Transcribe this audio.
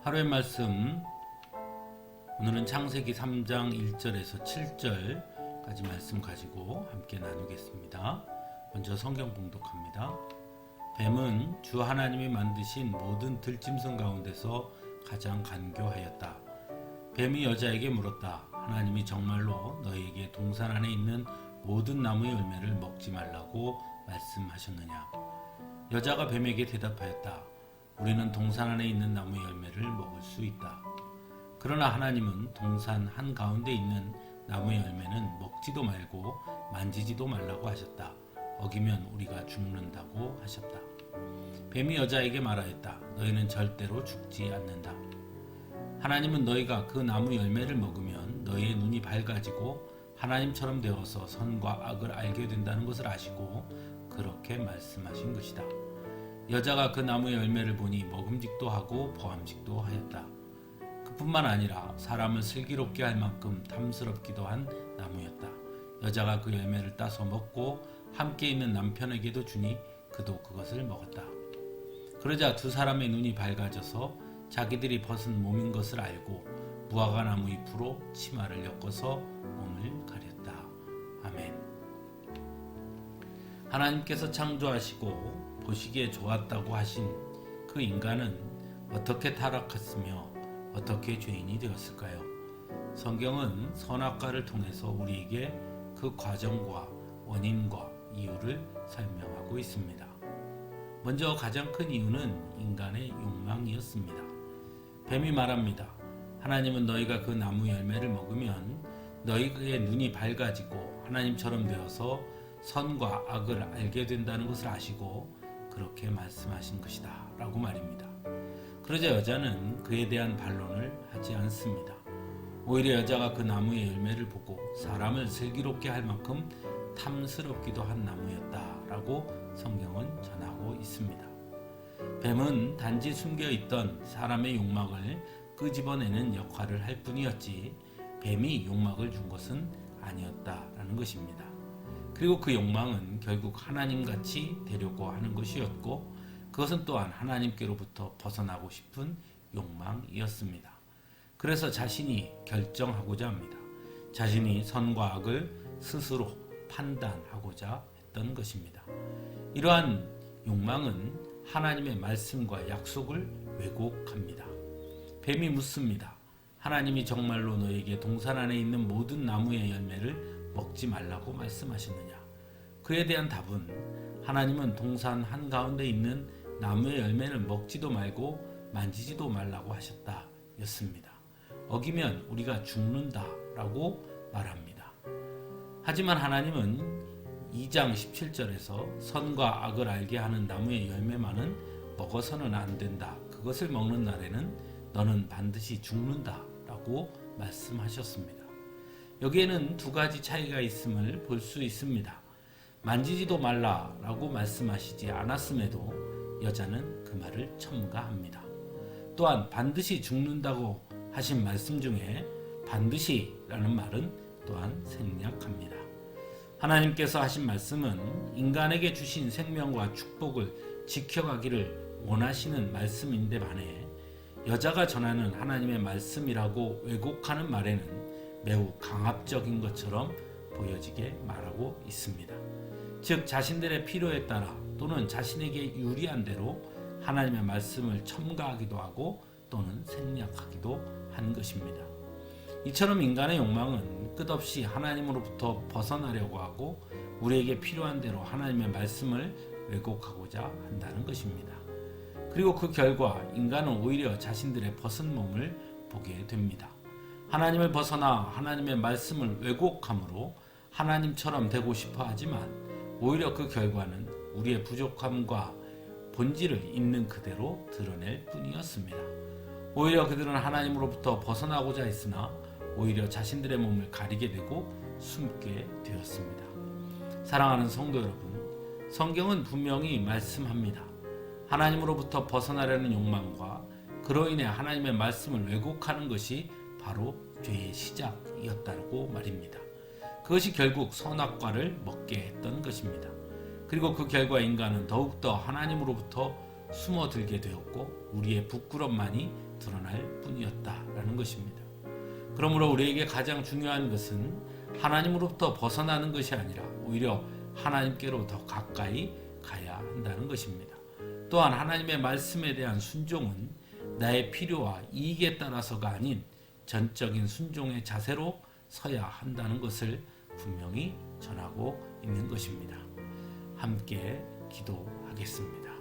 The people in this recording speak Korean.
하루의 말씀, 오늘은 창세기 3장 1절에서 7절까지 말씀 가지고 함께 나누겠습니다. 먼저 성경 봉독합니다. 뱀은 주 하나님이 만드신 모든 들짐승 가운데서 가장 간교하였다. 뱀이 여자에게 물었다. 하나님이 정말로 너희에게 동산 안에 있는 모든 나무의 열매를 먹지 말라고 말씀하셨느냐? 여자가 뱀에게 대답하였다. 우리는 동산 안에 있는 나무의 열매를 먹을 수 있다. 그러나 하나님은 동산 한가운데 있는 나무의 열매는 먹지도 말고 만지지도 말라고 하셨다. 어기면 우리가 죽는다고 하셨다. 뱀이 여자에게 말하였다. 너희는 절대로 죽지 않는다. 하나님은 너희가 그 나무 열매를 먹으면 너희의 눈이 밝아지고 하나님처럼 되어서 선과 악을 알게 된다는 것을 아시고 그렇게 말씀하신 것이다. 여자가 그 나무의 열매를 보니 먹음직도 하고 보암직도 하였다. 그뿐만 아니라 사람을 슬기롭게 할 만큼 탐스럽기도 한 나무였다. 여자가 그 열매를 따서 먹고 함께 있는 남편에게도 주니 그도 그것을 먹었다. 그러자 두 사람의 눈이 밝아져서 자기들이 벗은 몸인 것을 알고 무화과 나무 잎으로 치마를 엮어서 몸을 가렸다. 아멘. 하나님께서 창조하시고 보시기에 좋았다고 하신 그 인간은 어떻게 타락했으며 어떻게 죄인이 되었을까요? 성경은 선악과를 통해서 우리에게 그 과정과 원인과 이유를 설명하고 있습니다. 먼저 가장 큰 이유는 인간의 욕망이었습니다. 뱀이 말합니다. 하나님은 너희가 그 나무 열매를 먹으면 너희의 눈이 밝아지고 하나님처럼 되어서 선과 악을 알게 된다는 것을 아시고 그렇게 말씀하신 것이다 라고 말입니다. 그러자 여자는 그에 대한 반론을 하지 않습니다. 오히려 여자가 그 나무의 열매를 보고 사람을 슬기롭게 할 만큼 탐스럽기도 한 나무였다 라고 성경은 전하고 있습니다. 뱀은 단지 숨겨있던 사람의 욕망을 끄집어내는 역할을 할 뿐이었지 뱀이 욕망을 준 것은 아니었다라는 것입니다. 그리고 그 욕망은 결국 하나님같이 되려고 하는 것이었고 그것은 또한 하나님께로부터 벗어나고 싶은 욕망이었습니다. 그래서 자신이 결정하고자 합니다. 자신이 선과 악을 스스로 판단하고자 했던 것입니다. 이러한 욕망은 하나님의 말씀과 약속을 왜곡합니다. 뱀이 묻습니다. 하나님이 정말로 너에게 동산 안에 있는 모든 나무의 열매를 먹지 말라고 말씀하셨느냐? 그에 대한 답은 하나님은 동산 한가운데 있는 나무의 열매를 먹지도 말고 만지지도 말라고 하셨다 였습니다. 어기면 우리가 죽는다라고 말합니다. 하지만 하나님은 2장 17절에서 선과 악을 알게 하는 나무의 열매만은 먹어서는 안 된다. 그것을 먹는 날에는 너는 반드시 죽는다라고 말씀하셨습니다. 여기에는 두 가지 차이가 있음을 볼 수 있습니다. 만지지도 말라라고 말씀하시지 않았음에도 여자는 그 말을 첨가합니다. 또한 반드시 죽는다고 하신 말씀 중에 반드시라는 말은 또한 생략합니다. 하나님께서 하신 말씀은 인간에게 주신 생명과 축복을 지켜가기를 원하시는 말씀인데 반해 여자가 전하는 하나님의 말씀이라고 왜곡하는 말에는 매우 강압적인 것처럼 보여지게 말하고 있습니다. 즉 자신들의 필요에 따라 또는 자신에게 유리한 대로 하나님의 말씀을 첨가하기도 하고 또는 생략하기도 한 것입니다. 이처럼 인간의 욕망은 끝없이 하나님으로부터 벗어나려고 하고 우리에게 필요한 대로 하나님의 말씀을 왜곡하고자 한다는 것입니다. 그리고 그 결과 인간은 오히려 자신들의 벗은 몸을 보게 됩니다. 하나님을 벗어나 하나님의 말씀을 왜곡함으로 하나님처럼 되고 싶어 하지만 오히려 그 결과는 우리의 부족함과 본질을 있는 그대로 드러낼 뿐이었습니다. 오히려 그들은 하나님으로부터 벗어나고자 했으나 오히려 자신들의 몸을 가리게 되고 숨게 되었습니다. 사랑하는 성도 여러분, 성경은 분명히 말씀합니다. 하나님으로부터 벗어나려는 욕망과 그로 인해 하나님의 말씀을 왜곡하는 것이 바로 죄의 시작이었다고 말입니다. 그것이 결국 선악과를 먹게 했던 것입니다. 그리고 그 결과 인간은 더욱더 하나님으로부터 숨어들게 되었고 우리의 부끄럼만이 드러날 뿐이었다라는 것입니다. 그러므로 우리에게 가장 중요한 것은 하나님으로부터 벗어나는 것이 아니라 오히려 하나님께로 더 가까이 가야 한다는 것입니다. 또한 하나님의 말씀에 대한 순종은 나의 필요와 이익에 따라서가 아닌 전적인 순종의 자세로 서야 한다는 것을 분명히 전하고 있는 것입니다. 함께 기도하겠습니다.